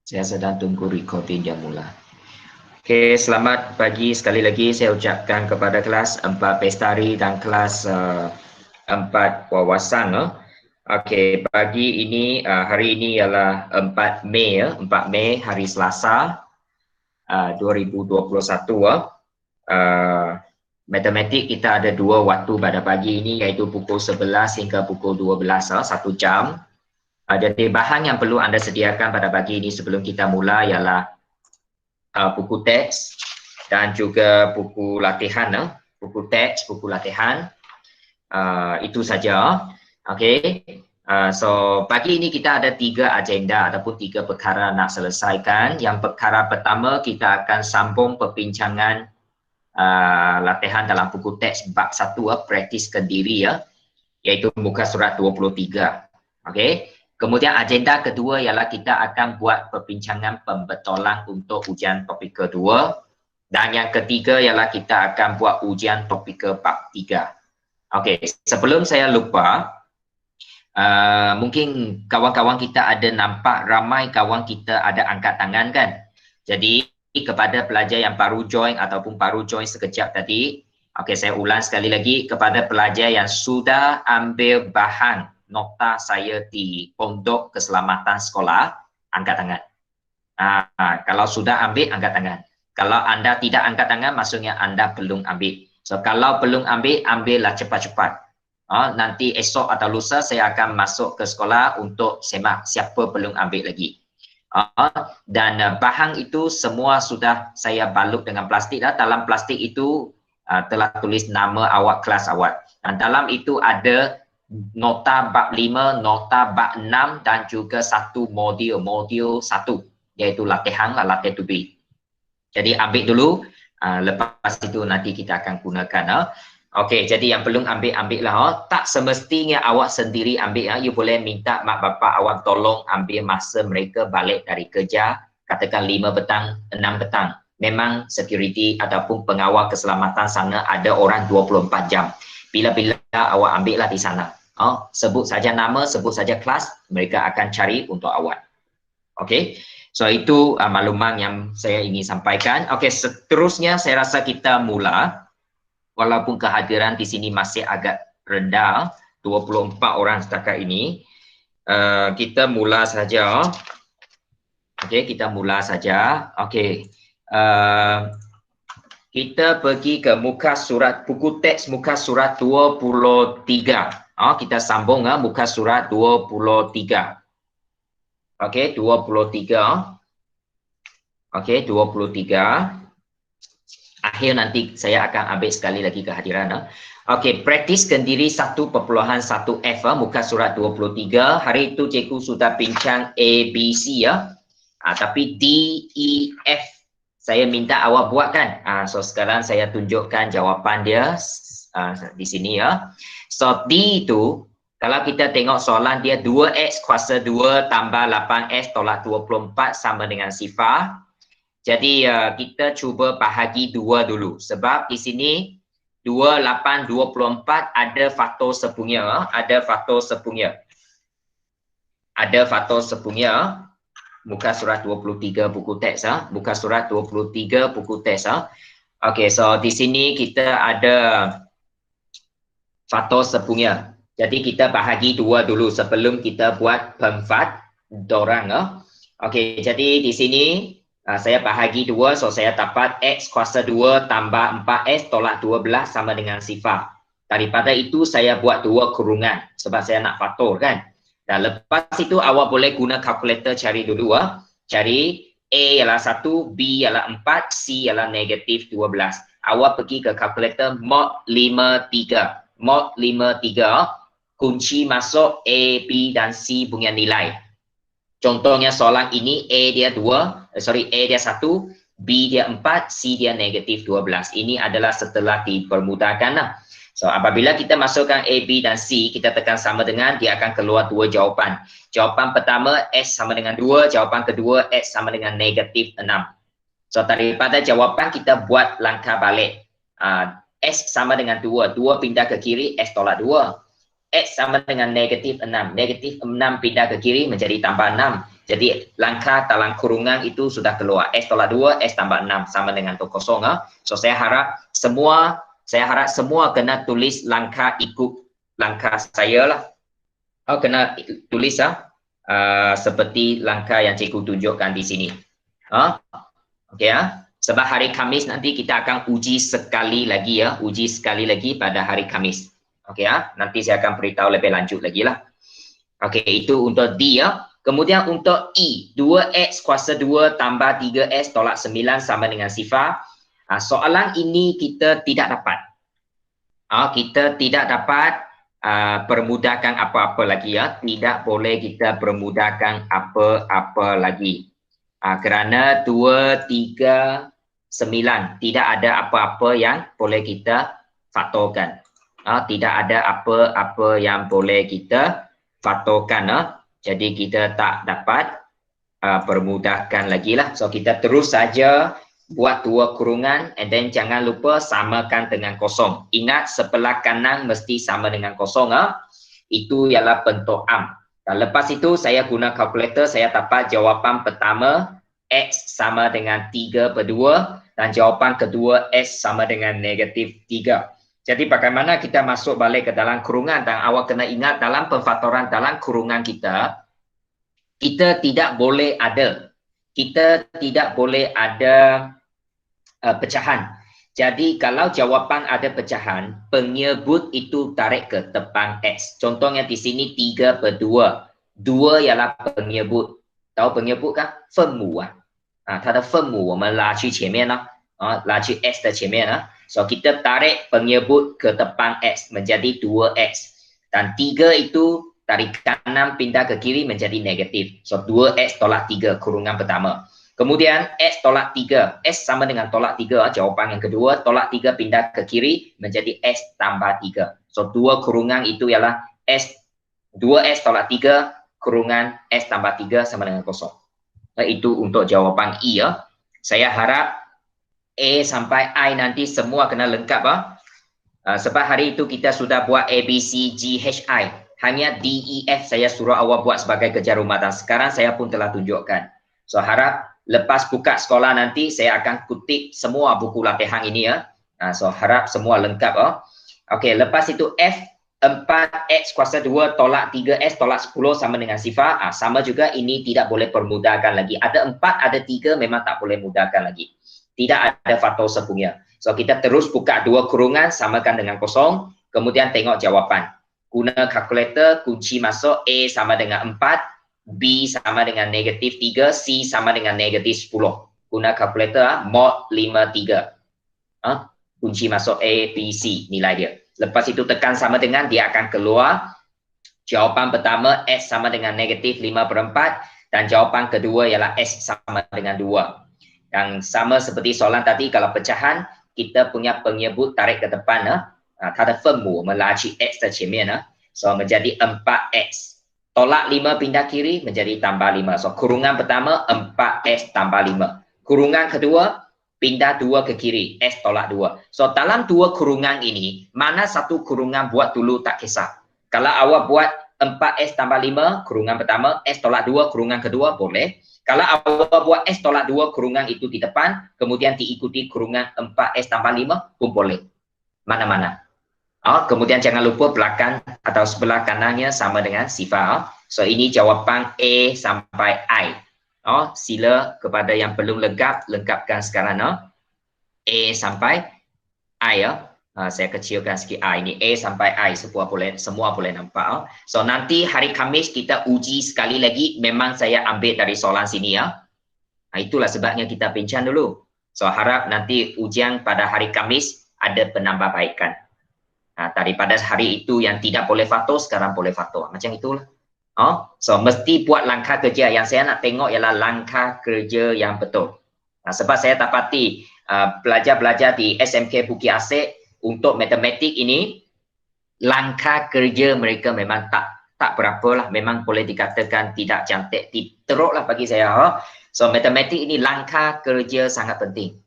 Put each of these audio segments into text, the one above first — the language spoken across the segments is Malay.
Saya sedang tunggu recording yang mula. Okey, selamat pagi sekali lagi saya ucapkan kepada kelas 4 Pestari dan kelas 4 Wawasan. Okey, pagi ini, hari ini ialah 4 Mei, 4 Mei hari Selasa 2021. Matematik kita ada dua waktu pada pagi ini, iaitu pukul 11 hingga pukul 12, 1 jam. Jadi bahan yang perlu anda sediakan pada pagi ini sebelum kita mula ialah buku teks dan juga buku latihan. Buku teks, buku latihan, itu saja. Okey. So pagi ini kita ada 3 agenda ataupun 3 perkara nak selesaikan. Yang perkara pertama, kita akan sambung perbincangan latihan dalam buku teks bab 1, praktiskan diri, iaitu muka surat 23. Okey. Kemudian agenda kedua ialah kita akan buat perbincangan pembetolan untuk ujian topik kedua, dan yang ketiga ialah kita akan buat ujian topik bab 3. Okey, sebelum saya lupa, mungkin kawan-kawan kita ada nampak ramai kawan kita ada angkat tangan kan? Jadi kepada pelajar yang baru join ataupun baru join sekejap tadi, okey, saya ulang sekali lagi, kepada pelajar yang sudah ambil bahan nota saya di Pondok Keselamatan Sekolah, angkat tangan. Kalau sudah ambil, angkat tangan. Kalau anda tidak angkat tangan, maksudnya anda belum ambil. So kalau belum ambil, ambillah cepat-cepat. Nanti esok atau lusa saya akan masuk ke sekolah untuk semak siapa belum ambil lagi. Dan bahan itu semua sudah saya balut dengan plastik. Dalam plastik itu telah tulis nama awak, kelas awak. Dan dalam itu ada nota bab 5, nota bab 6 dan juga satu modul 1, iaitu latihan, latihan to be. Jadi ambil dulu, lepas itu nanti kita akan gunakan. Okey, jadi yang belum ambil, ambillah. Tak semestinya awak sendiri ambil. You boleh minta mak bapak awak tolong ambil masa mereka balik dari kerja, katakan 5 petang, 6 petang. Memang security ataupun pengawal keselamatan sana ada orang 24 jam. Bila-bila awak ambillah di sana. Sebut saja nama, sebut saja kelas, mereka akan cari untuk awak. Okey, so itu makluman yang saya ingin sampaikan. Okey, seterusnya saya rasa kita mula. Walaupun kehadiran di sini masih agak rendah, 24 orang setakat ini, kita mula saja. Okey, kita mula saja. Okey, kita pergi ke muka surat, buku teks muka surat 23. Kita sambung muka surat 23. Okey, 23. Okey, 23. Akhir nanti saya akan ambil sekali lagi kehadiran. Okey, praktiskan diri 1.1F, muka surat 23. Hari itu cikgu sudah bincang A, B, C ya. Tapi D, E, F saya minta awak buatkan. So sekarang saya tunjukkan jawapan dia di sini ya. So D itu, kalau kita tengok soalan dia 2x kuasa 2 tambah 8x tolak 24 sama dengan sifar. Jadi kita cuba bahagi 2 dulu. Sebab di sini 2, 8, 24 ada faktor sepunya. Ada faktor sepunya. Ada faktor sepunya. Muka surat 23 buku teks. Muka surat 23 buku teks. Okey, so di sini kita ada faktor sepunya. Jadi kita bahagi 2 dulu sebelum kita buat pemfat dorang. Okey, jadi di sini saya bahagi 2, so saya dapat x kuasa 2 tambah 4x tolak 12 sama dengan sifar. Daripada itu saya buat 2 kurungan sebab saya nak faktor kan. Dan lepas itu awak boleh guna kalkulator cari dulu. Cari A ialah 1, B ialah 4, C ialah negatif 12. Awak pergi ke kalkulator mod 53. Mod 53, kunci masuk A, B dan C punya nilai. Contohnya soalan ini A dia 2, A dia 1, B dia 4, C dia negatif 12. Ini adalah setelah dipermudahkan. So apabila kita masukkan A, B dan C, kita tekan sama dengan, dia akan keluar 2 jawapan. Jawapan pertama X sama dengan 2, jawapan kedua X sama dengan negatif 6. So daripada jawapan kita buat langkah balik. X sama dengan 2, 2 pindah ke kiri, X tolak 2. X sama dengan negatif 6, negatif 6 pindah ke kiri menjadi tambah 6. Jadi langkah dalam kurungan itu sudah keluar. S tolak 2, S tambah 6 sama dengan kosong. So saya harap semua kena tulis langkah ikut langkah saya lah. Kena tulis seperti langkah yang cikgu tunjukkan di sini. Okey sebab hari Khamis nanti kita akan uji sekali lagi pada hari Khamis. Okey nanti saya akan beritahu lebih lanjut lagi lah. Okey itu untuk D ya. Kemudian untuk E, 2x kuasa 2 tambah 3s tolak 9 sama dengan sifar. Soalan ini kita tidak dapat. Kita tidak dapat permudahkan apa-apa lagi ya. Tidak boleh kita permudahkan apa-apa lagi. Kerana 2, 3, 9 tidak ada apa-apa yang boleh kita faktorkan. Tidak ada apa-apa yang boleh kita faktorkan. Jadi kita tak dapat permudahkan lagi lah. So kita terus saja buat 2 kurungan and then jangan lupa samakan dengan kosong. Ingat sebelah kanan mesti sama dengan kosong. Itu ialah bentuk am. Dan lepas itu saya guna kalkulator, saya dapat jawapan pertama X sama dengan 3/2 dan jawapan kedua S sama dengan -3. Jadi bagaimana kita masuk balik ke dalam kurungan, dan awak kena ingat dalam pemfaktoran dalam kurungan kita tidak boleh ada pecahan. Jadi kalau jawapan ada pecahan, penyebut itu tarik ke depan X. Contohnya di sini 3/2. 2 ialah penyebut. Tahu penyebut kan? 分母它的分母我们拉去前面拉去 X 的前面So kita tarik penyebut ke depan X menjadi 2X. Dan 3 itu tarik kanan pindah ke kiri menjadi negatif. So 2X tolak 3 kurungan pertama. Kemudian X tolak 3. S sama dengan tolak 3. Jawapan yang kedua. Tolak 3 pindah ke kiri menjadi S tambah 3. So 2 kurungan itu ialah S. 2S tolak 3 kurungan S tambah 3 sama dengan kosong. Itu untuk jawapan I ya. Saya harap A sampai I nanti semua kena lengkap sebab hari itu kita sudah buat A, B, C, G, H, I. Hanya D, E, F saya suruh awak buat sebagai kerja rumah dan sekarang saya pun telah tunjukkan. So harap lepas buka sekolah nanti saya akan kutip semua buku latihan ini ya. So harap semua lengkap Okey, lepas itu F 4x kuasa 2 tolak 3s tolak 10 sama dengan sifar. Sama juga ini tidak boleh permudahkan lagi. Ada 4, ada 3 memang tak boleh mudahkan lagi. Tidak ada faktor sepunya. So kita terus buka 2 kurungan, samakan dengan kosong, kemudian tengok jawapan. Guna kalkulator, kunci masuk A sama dengan 4, B sama dengan -3, C sama dengan -10. Guna kalkulator mod 53. Kunci masuk A, B, C, nilai dia. Lepas itu tekan sama dengan, dia akan keluar. Jawapan pertama S sama dengan -5/4 dan jawapan kedua ialah S sama dengan 2. Yang sama seperti soalan tadi, kalau pecahan kita punya penyebut tarik ke depan它的分母我们拉去 X 的前面so menjadi 4X. Tolak 5 pindah kiri menjadi tambah 5. So kurungan pertama 4X tambah 5. Kurungan kedua pindah 2 ke kiri, S tolak 2. So dalam 2 kurungan ini, mana satu kurungan buat dulu tak kisah. Kalau awak buat 4S tambah 5, kurungan pertama, S tolak 2, kurungan kedua, boleh. Kalau awak buat S tolak 2, kurungan itu di depan, kemudian diikuti kurungan 4S tambah 5, pun boleh. Mana-mana. Kemudian jangan lupa belakang atau sebelah kanannya sama dengan sifar. So ini jawapan A sampai I. Sila kepada yang belum lengkapkan sekarang. A sampai I saya kecilkan sikit ini A sampai I semua boleh nampak. So nanti hari Khamis kita uji sekali lagi, memang saya ambil dari soalan sini itulah sebabnya kita bincang dulu. So harap nanti ujian pada hari Khamis ada penambahbaikan. Daripada hari itu yang tidak boleh faktor, sekarang boleh faktor. Macam itulah. So mesti buat langkah kerja. Yang saya nak tengok ialah langkah kerja yang betul. Sebab saya dapati pelajar-pelajar di SMK Bukit Asik untuk matematik ini, langkah kerja mereka memang tak berapa lah. Memang boleh dikatakan tidak cantik, teruk lah bagi saya. So matematik ini langkah kerja sangat penting.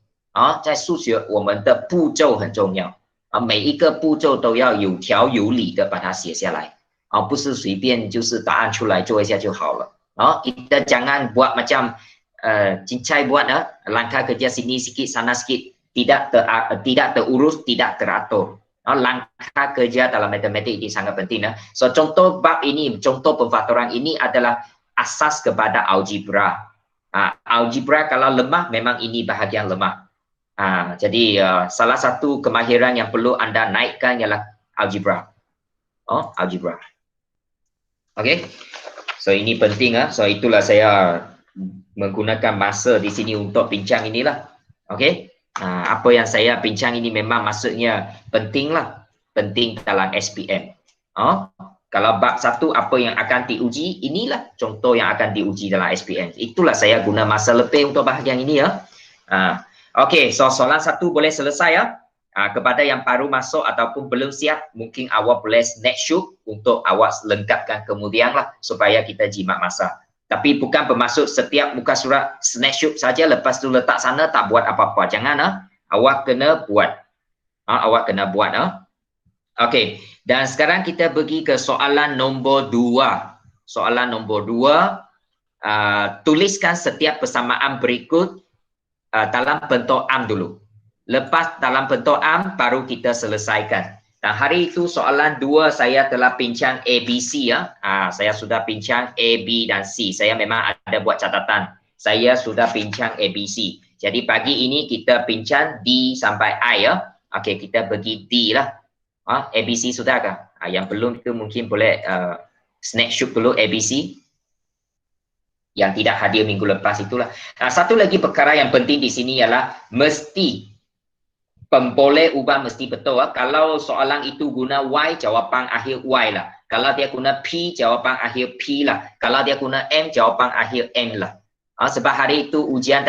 在数学我们的步骤很重要。每一个步骤都要有条有理的把它写下来，不是随便就是答案出来做一下就好了。Kita jangan buat macam cincai buat langkah kerja sini sikit sana sikit, tidak terurus, tidak teratur. Langkah kerja dalam matematik ini sangat penting. So contoh bab ini, contoh pemfaktoran ini adalah asas kepada algebra. Algebra kalau lemah memang ini bahagian lemah. Jadi salah satu kemahiran yang perlu anda naikkan ialah algebra. Algebra. Okay. So ini penting. So itulah saya menggunakan masa di sini untuk bincang inilah. Okay. Apa yang saya bincang ini memang maksudnya penting lah. Penting dalam SPM. Kalau bab satu apa yang akan diuji, inilah contoh yang akan diuji dalam SPM. Itulah saya guna masa lebih untuk bahagian ini ya. Okey, so soalan satu boleh selesai ya. Kepada yang baru masuk ataupun belum siap, mungkin awak boleh snapshot untuk awak lengkapkan kemudian lah supaya kita jimat masa. Tapi bukan bermaksud setiap muka surat snapshot saja lepas tu letak sana tak buat apa-apa. Jangan awak kena buat. Awak kena buat Okey, dan sekarang kita pergi ke soalan nombor 2. Soalan nombor 2, tuliskan setiap persamaan berikut dalam bentuk am dulu. Lepas dalam bentuk am baru kita selesaikan. Dan hari itu soalan 2 saya telah bincang ABC ya. Saya sudah bincang A, B dan C. Saya memang ada buat catatan. Saya sudah bincang ABC. Jadi pagi ini kita bincang D sampai I ya. Okey, kita pergi D lah. ABC sudahkah? Yang belum itu mungkin boleh snapshot dulu ABC. Yang tidak hadir minggu lepas itulah. Satu lagi perkara yang penting di sini ialah mesti pemboleh ubah mesti betul. Kalau soalan itu guna Y, jawapan akhir Y lah. Kalau dia guna P, jawapan akhir P lah. Kalau dia guna M, jawapan akhir M lah. Sebab hari itu ujian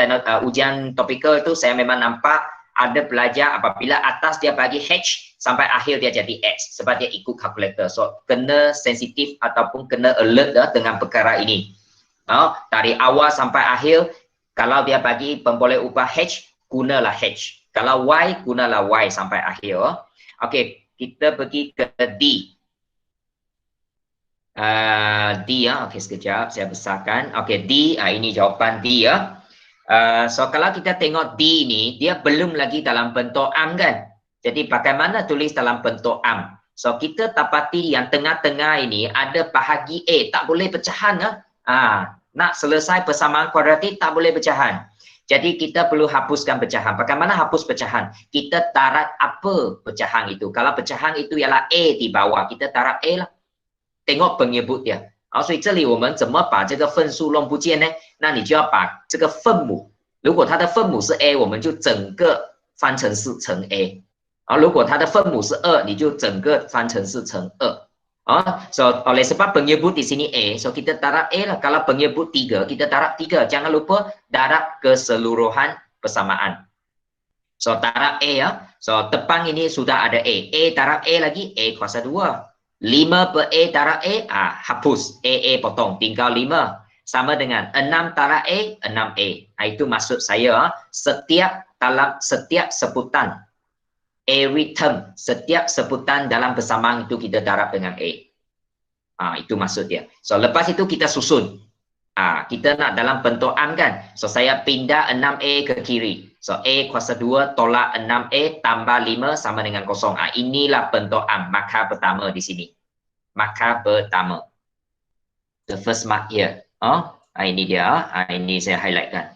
topikal itu saya memang nampak ada pelajar apabila atas dia bagi H sampai akhir dia jadi X sebab dia ikut kalkulator. So kena sensitif ataupun kena alert dengan perkara ini. Dari awal sampai akhir kalau dia bagi pemboleh ubah H, gunalah H. Kalau Y, gunalah Y sampai akhir. Okey, kita pergi ke D. D okey sekejap saya besarkan. Okey, D, ini jawapan D ya. So kalau kita tengok D ni, dia belum lagi dalam bentuk am kan? Jadi bagaimana tulis dalam bentuk am? So kita dapati yang tengah-tengah ini ada bahagi A, tak boleh pecahan nak selesai persamaan kuadratik tak boleh pecahan. Jadi kita perlu hapuskan pecahan. Bagaimana hapus pecahan? Kita tarat apa pecahan itu? Kalau pecahan itu ialah A di bawah, kita tarat A lah. Tengok penyebut dia. 所以这里我们怎么把这个分数弄不见呢？那你就要把这个分母，如果它的分母是 A， 我们就整个方程式乘 A。如果它的分母是2， 你就整个方程式乘2。So oleh sebab penyebut di sini A, so kita tarat A lah. Kalau penyebut 3, kita tarat 3. Jangan lupa darab keseluruhan persamaan. So tarat A ya. So depan ini sudah ada A. A tarat A lagi, A kuasa 2. 5 per A darab A, hapus. A potong, tinggal 5. Sama dengan 6 darab A, 6A. Itu maksud saya, dalam setiap sebutan, every term, setiap sebutan dalam persamaan itu kita darab dengan A. Itu maksud dia. So, lepas itu kita susun. Kita nak dalam bentuk am kan? So, saya pindah 6A ke kiri. So, A kuasa 2 tolak 6A tambah 5 sama dengan 0. Inilah bentuk am, markah pertama di sini. Markah pertama. The first mark here. Ini dia. Ini saya highlightkan.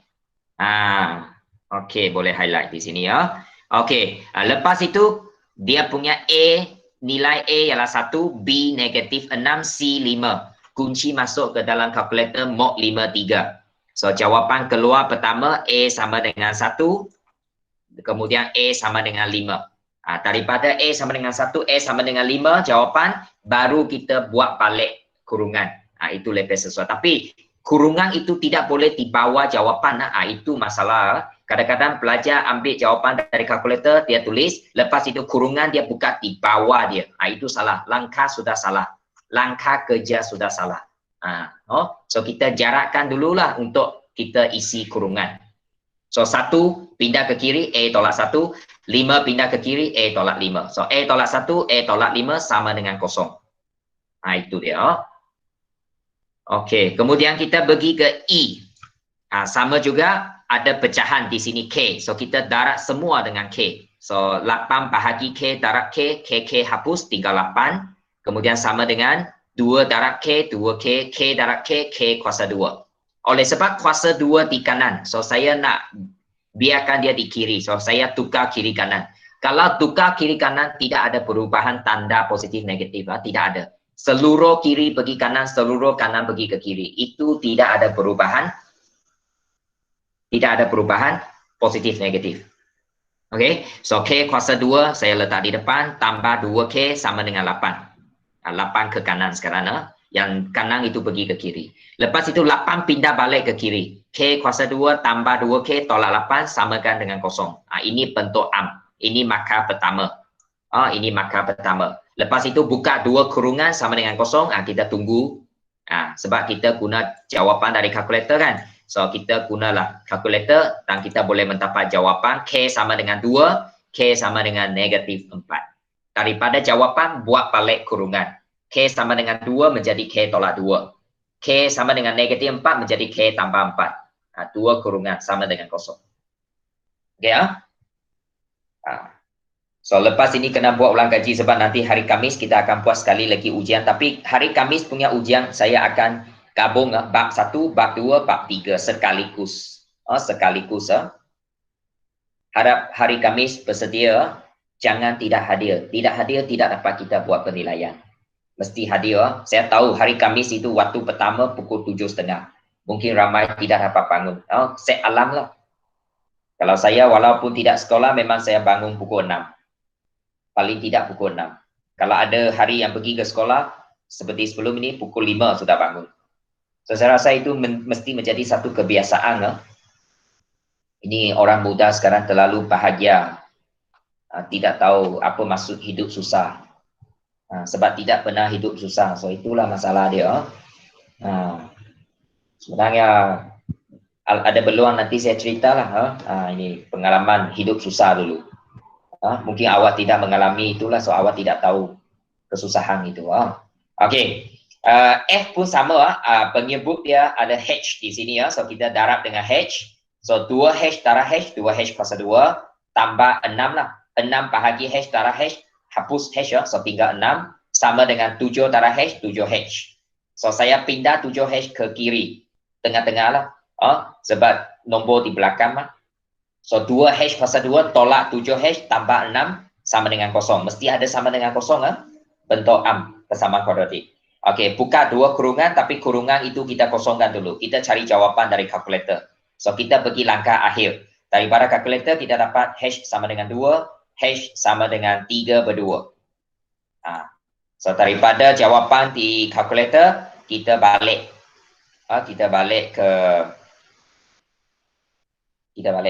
Okey, boleh highlight di sini ya. Okey, lepas itu dia punya A, nilai A ialah 1, B negatif 6, C 5. Kunci masuk ke dalam kalkulator mod 53. So jawapan keluar pertama A sama dengan 1, kemudian A sama dengan 5. Daripada A sama dengan 1, A sama dengan 5 jawapan, baru kita buat balik kurungan. Itu lebih sesuai. Tapi kurungan itu tidak boleh di bawah jawapan. Itu masalah. Kadang-kadang pelajar ambil jawapan dari kalkulator, dia tulis, lepas itu kurungan dia buka di bawah dia. Itu salah. Langkah sudah salah. Langkah kerja sudah salah. So kita jarakkan dululah untuk kita isi kurungan. So 1 pindah ke kiri, A tolak 1. 5 pindah ke kiri, A tolak 5. So A tolak 1, A tolak 5 sama dengan 0. Itu dia. Okey, kemudian kita pergi ke E. Sama juga ada pecahan di sini K. So kita darab semua dengan K. So 8 bahagi K darab K, K hapus tinggal 8. Kemudian sama dengan 2 darab K, 2K, K darab K, K kuasa 2. Oleh sebab kuasa 2 di kanan, so saya nak biarkan dia di kiri. So saya tukar kiri kanan. Kalau tukar kiri kanan tidak ada perubahan tanda positif negatif, tidak ada. Seluruh kiri pergi kanan, seluruh kanan pergi ke kiri. Itu tidak ada perubahan. Tidak ada perubahan positif negatif. Okey, so K kuasa 2 saya letak di depan, tambah 2K sama dengan 8. 8 ke kanan sekarang. Yang kanan itu pergi ke kiri. Lepas itu 8 pindah balik ke kiri. K kuasa 2 tambah 2K tolak 8 samakan dengan kosong. Ini bentuk am. Ini markah pertama. Ini markah pertama. Lepas itu buka 2 kurungan sama dengan kosong. Kita tunggu. Sebab kita guna jawapan dari kalkulator kan. So kita gunalah kalkulator dan kita boleh mendapat jawapan K sama dengan 2, K sama dengan negatif 4. Daripada jawapan buat balik kurungan. K sama dengan 2 menjadi K tolak 2. K sama dengan negatif 4 menjadi K tambah 4. 2 kurungan sama dengan kosong. Okey ya? So lepas ini kena buat ulang kaji sebab nanti hari Khamis kita akan buat sekali lagi ujian. Tapi hari Khamis punya ujian saya akan gabung bab 1, bab 2, bab 3 sekaligus. Sekaligus. Harap hari Khamis bersedia, jangan tidak hadir. Tidak hadir tidak dapat kita buat penilaian. Mesti hadir. Saya tahu hari Khamis itu waktu pertama pukul 7.30. Mungkin ramai tidak dapat bangun. Set alam lah. Kalau saya walaupun tidak sekolah memang saya bangun pukul 6. Paling tidak pukul 6. Kalau ada hari yang pergi ke sekolah, seperti sebelum ini, pukul 5 sudah bangun. So, saya rasa itu mesti menjadi satu kebiasaan. Ini orang muda sekarang terlalu bahagia. Tidak tahu apa maksud hidup susah. Sebab tidak pernah hidup susah. So, itulah masalah dia. Sebenarnya, ada peluang nanti saya ceritalah. Ini pengalaman hidup susah dulu. Mungkin awak tidak mengalami itulah, so awak tidak tahu kesusahan itu. Okey, F pun sama. Penyebut dia ada H di sini ya, so kita darab dengan H. So 2H darab H, 2H kuasa 2 tambah 6 lah. 6 bahagi H darab H, hapus H ya, so tinggal 6 sama dengan 7 darab H, 7H. So saya pindah 7H ke kiri, tengah-tengah lah. Sebab nombor di belakang lah. So 2H kuasa 2 tolak 7H tambah 6 sama dengan kosong. Mesti ada sama dengan kosong. Bentuk am, kesamaan kuadratik. Okey, buka 2 kurungan tapi kurungan itu kita kosongkan dulu. Kita cari jawapan dari kalkulator. So kita pergi langkah akhir. Daripada kalkulator kita dapat H sama dengan 2, H sama dengan 3/2. So daripada jawapan di kalkulator kita balik. Kita balik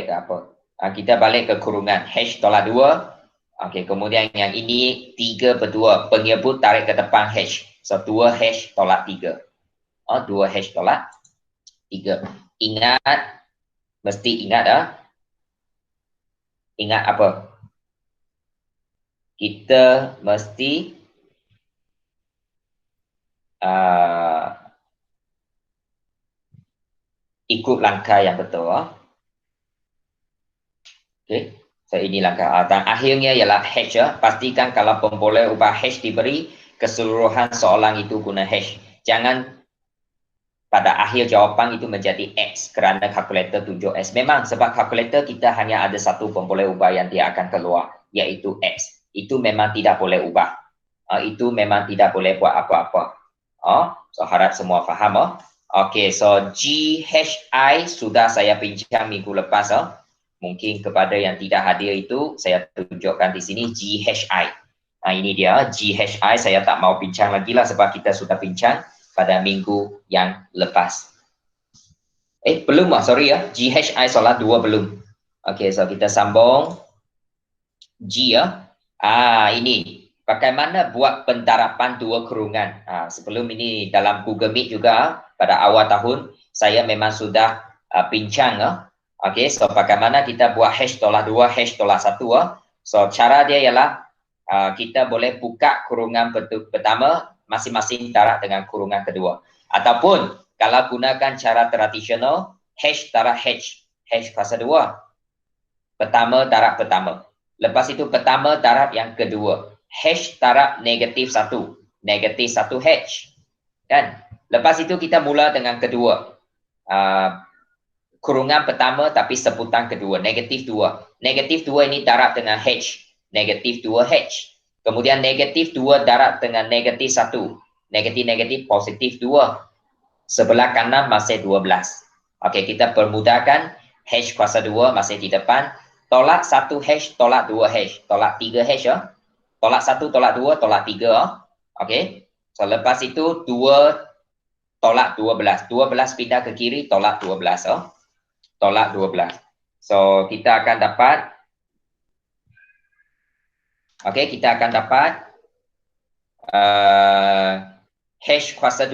ke apa? Kita balik ke kurungan H tolak 2. Okey, kemudian yang ini 3/2. Penyebut tarik ke depan H. So 2H tolak 3. 2H tolak 3. Ingat, mesti ingat ingat apa? Kita mesti ikut langkah yang betul. Okey, so ini langkah dan akhirnya ialah H ya. Pastikan kalau pemboleh ubah H diberi, keseluruhan soalan itu guna H. Jangan pada akhir jawapan itu menjadi X kerana kalkulator tunjuk X. Memang sebab kalkulator kita hanya ada satu pemboleh ubah yang dia akan keluar, iaitu X. Itu memang tidak boleh ubah. Itu memang tidak boleh buat apa-apa. So harap semua faham. Okey, so GHI sudah saya bincang minggu lepas. Mungkin kepada yang tidak hadir itu saya tunjukkan di sini GHI. Ini dia GHI, saya tak mau bincang lagi lah sebab kita sudah bincang pada minggu yang lepas. Belum sorry ya, GHI solat 2 belum. Okey, so kita sambung G ya. Ini bagaimana buat pentarapan 2 kurungan. Sebelum ini dalam Google Meet juga pada awal tahun saya memang sudah bincang. Okey, so bagaimana kita buat H tolak 2, H tolak 1. So cara dia ialah kita boleh buka kurungan pertama masing-masing darab dengan kurungan kedua. Ataupun kalau gunakan cara tradisional, H darab H kuasa 2. Pertama darab pertama. Lepas itu pertama darab yang kedua. H darab negatif 1. Negatif 1 H. Kan? Lepas itu kita mula dengan kedua. Kurungan pertama tapi sebutan kedua. Negatif 2. Negatif 2 ini darab dengan H. Negatif 2 H. Kemudian negatif 2 darab dengan negatif 1. Negatif-negatif positif 2. Sebelah kanan masih 12. Okey, kita permudahkan. H kuasa 2 masih di depan. Tolak 1 H, tolak 2 H. Tolak 3 H ya. Tolak 1, tolak 2, tolak 3 ya. Okey. So, lepas itu 2 tolak 12. 12 pindah ke kiri, tolak 12 ya. Tolak 12. So, kita akan dapat. Okey, kita akan dapat H kuasa 2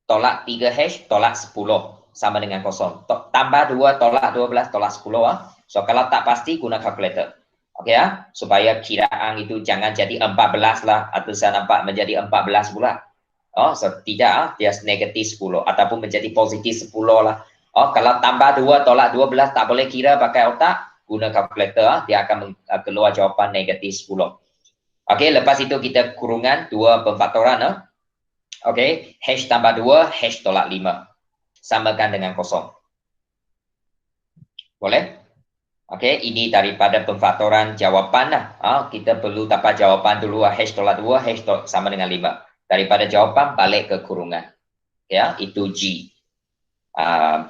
tolak 3H tolak 10 sama dengan kosong. Tambah 2 tolak 12 tolak 10 ah. So kalau tak pasti guna kalkulator. Okey ya, supaya kiraan itu jangan jadi 14 lah atau saya nampak menjadi 14 pula. Oh, so tidak dia negatif 10 ataupun menjadi positif 10 lah. Oh, kalau tambah 2 tolak 12 tak boleh kira pakai otak, guna kalkulator dia akan keluar jawapan negatif 10. Okey, lepas itu kita kurungan 2 pemfaktoran. Okey, H tambah 2, H tolak 5. Samakan dengan kosong. Boleh? Okey, ini daripada pemfaktoran jawapan lah. Kita perlu dapat jawapan dulu, H tolak 2, H sama dengan 5. Daripada jawapan, balik ke kurungan. Ya, itu G.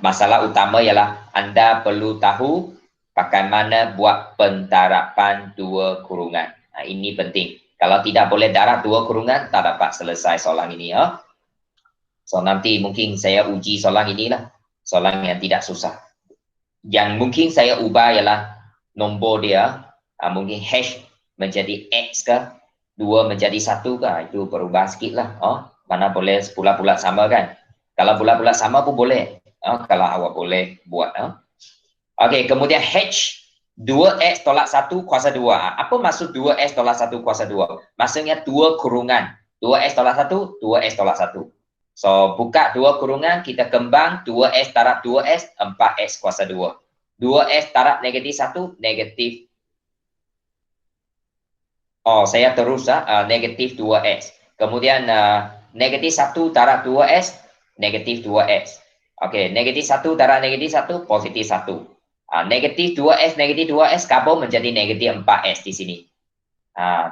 Masalah utama ialah anda perlu tahu bagaimana buat pentarapan 2 kurungan. Ini penting. Kalau tidak boleh darab 2 kurungan, tak dapat selesai soalan ini. Ya. So, nanti mungkin saya uji soalan inilah. Soalan yang tidak susah. Yang mungkin saya ubah ialah nombor dia. Mungkin H menjadi X ke, 2 menjadi 1 ke. Itu berubah sikit lah. Mana boleh bulat-bulat sama kan. Kalau bulat-bulat sama pun boleh. Kalau awak boleh buat. Okey, kemudian H 2S tolak 1 kuasa 2. Apa maksud 2S tolak 1 kuasa 2? Maksudnya 2 kurungan. 2S tolak 1, 2S tolak 1. So, buka 2 kurungan, kita kembang 2S darab 2S, 4S kuasa 2. 2S darab negatif 1, negatif. Oh, saya terus negatif 2S. Kemudian negatif 1 darab 2S, negatif 2S. Okey, negatif 1 darab negatif 1, positif 1. Negatif 2S gabung menjadi negatif 4S di sini.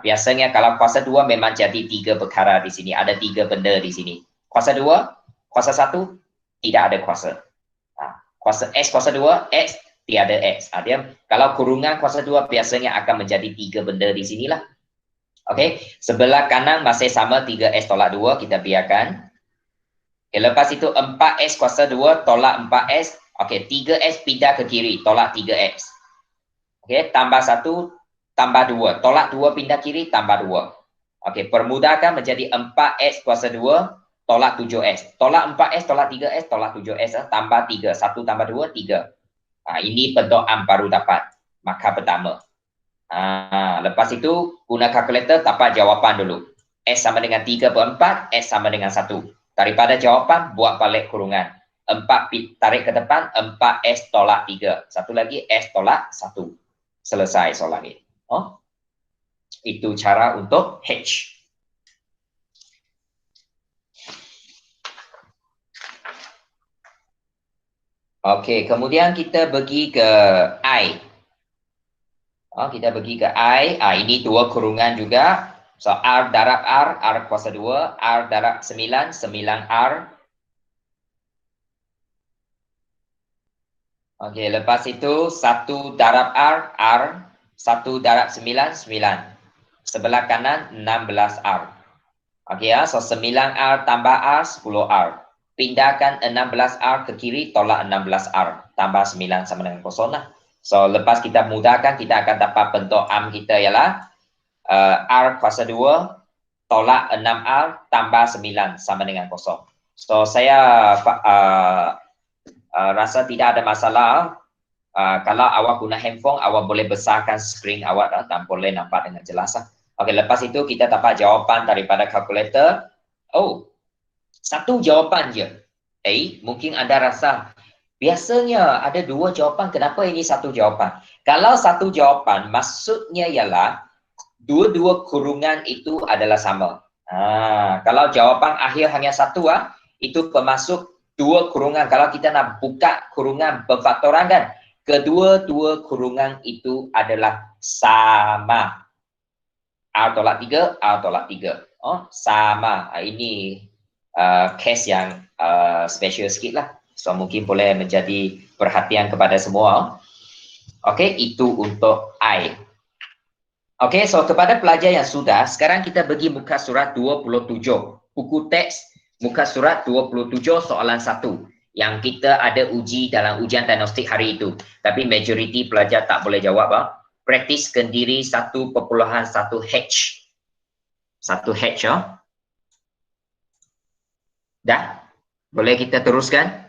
Biasanya kalau kuasa 2 memang jadi 3 perkara di sini. Ada 3 benda di sini. Kuasa 2, kuasa 1, tidak ada kuasa. Kuasa S, kuasa 2, X, tiada X. Kalau kurungan kuasa 2 biasanya akan menjadi 3 benda di sinilah. Okey, sebelah kanan masih sama 3S tolak 2, kita biarkan. Okay, lepas itu 4S kuasa 2 tolak 4S. Okey, 3S pindah ke kiri, tolak 3X. Okey, tambah 1, tambah 2. Tolak 2 pindah kiri, tambah 2. Okey, permudahkan menjadi 4S kuasa 2, tolak 7S. Tolak 4S, tolak 3S, tolak 7S. Tambah 3. 1 tambah 2, 3. Ini bentukan baru dapat. Maka pertama. Lepas itu, guna kalkulator, dapat jawapan dulu. S sama dengan 3/4, S sama dengan 1. Daripada jawapan, buat balik kurungan. 4 tarik ke depan, 4S tolak 3. Satu lagi, S tolak 1. Selesai soalan ini. Itu cara untuk H. Okey, kemudian kita pergi ke I. Kita pergi ke I. Ini 2 kurungan juga. So, R darab R, R kuasa 2. R darab 9, 9R. Okey, lepas itu 1 darab R, R. 1 darab 9, 9. Sebelah kanan 16R. Okey ya, so 9R tambah R, 10R. Pindahkan 16R ke kiri, tolak 16R. Tambah 9 sama dengan kosong lah. So, lepas kita mudahkan, kita akan dapat bentuk am kita ialah R kuasa 2, tolak 6R, tambah 9 sama dengan kosong. So, saya rasa tidak ada masalah. Kalau awak guna handphone, awak boleh besarkan skrin awak dan boleh nampak dengan jelas. Okey, lepas itu kita dapat jawapan daripada kalkulator. Oh, satu jawapan je. Mungkin anda rasa biasanya ada dua jawapan, kenapa ini satu jawapan? Kalau satu jawapan, maksudnya ialah dua-dua kurungan itu adalah sama. Kalau jawapan akhir hanya satu, itu pemasuk dua kurungan. Kalau kita nak buka kurungan berfaktoran kan, kedua-dua kurungan itu adalah sama. A tolak 3, A tolak 3. Oh, sama. Ini case yang special sikit lah. So, mungkin boleh menjadi perhatian kepada semua. Okey, itu untuk I. Okey, so kepada pelajar yang sudah, sekarang kita pergi muka surat 27. Buku teks muka surat 27 soalan 1 yang kita ada uji dalam ujian diagnostik hari itu. Tapi majoriti pelajar tak boleh jawab. Praktiskan diri 1.1 H. 1 H. Dah? Boleh kita teruskan?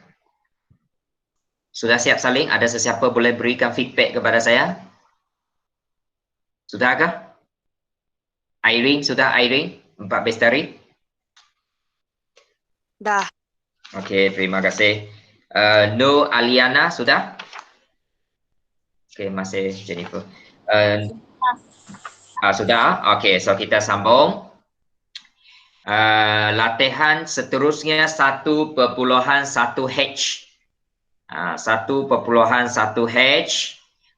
Sudah siap saling? Ada sesiapa boleh berikan feedback kepada saya? Sudahkah? Irene, sudah Irene? 4 Bestari? Dah. Okey, terima kasih. No Aliana, sudah? Okey, masih Jennifer. Sudah? Okey, so kita sambung. Latihan seterusnya 1.1 H. 1.1 H.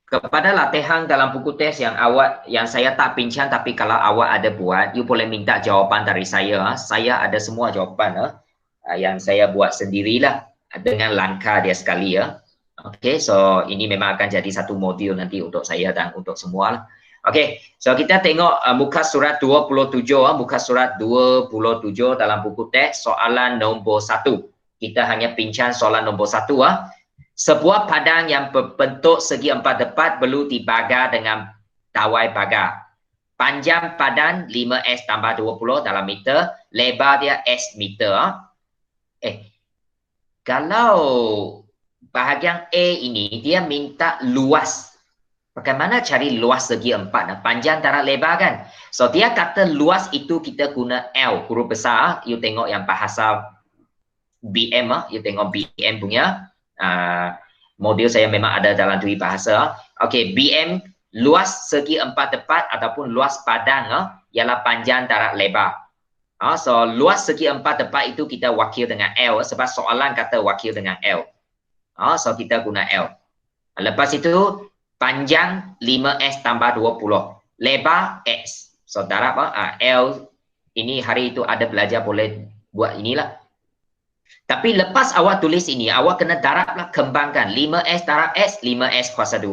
Kepada latihan dalam buku teks yang saya tak bincang, tapi kalau awak ada buat, you boleh minta jawapan dari saya. Saya ada semua jawapan yang saya buat sendirilah dengan langkah dia sekali ya. Okey, so ini memang akan jadi satu modul nanti untuk saya dan untuk semua lah. Okey, so kita tengok muka surat 27, muka surat 27 dalam buku teks soalan nombor 1. Kita hanya bincang soalan nombor 1. Sebuah padang yang berbentuk segi 4 tepat perlu dibakar dengan dawai bakar. Panjang padang 5S tambah 20 dalam meter, lebar dia S meter. Kalau bahagian A ini dia minta luas. Bagaimana cari luas segi 4? Panjang darab lebar kan? So dia kata luas itu kita guna L, huruf besar. You tengok yang bahasa BM, you tengok BM punya. Modul saya memang ada dalam dua bahasa. Okey, BM luas segi 4 tepat ataupun luas padang ialah panjang darab lebar. So luas segi 4 tepat itu kita wakil dengan L sebab soalan kata wakil dengan L. So kita guna L. Lepas itu panjang 5S tambah 20, lebar X. So darab L ini hari itu ada belajar boleh buat inilah. Tapi lepas awak tulis ini, awak kena darablah, kembangkan. 5S darab S, 5S kuasa 2.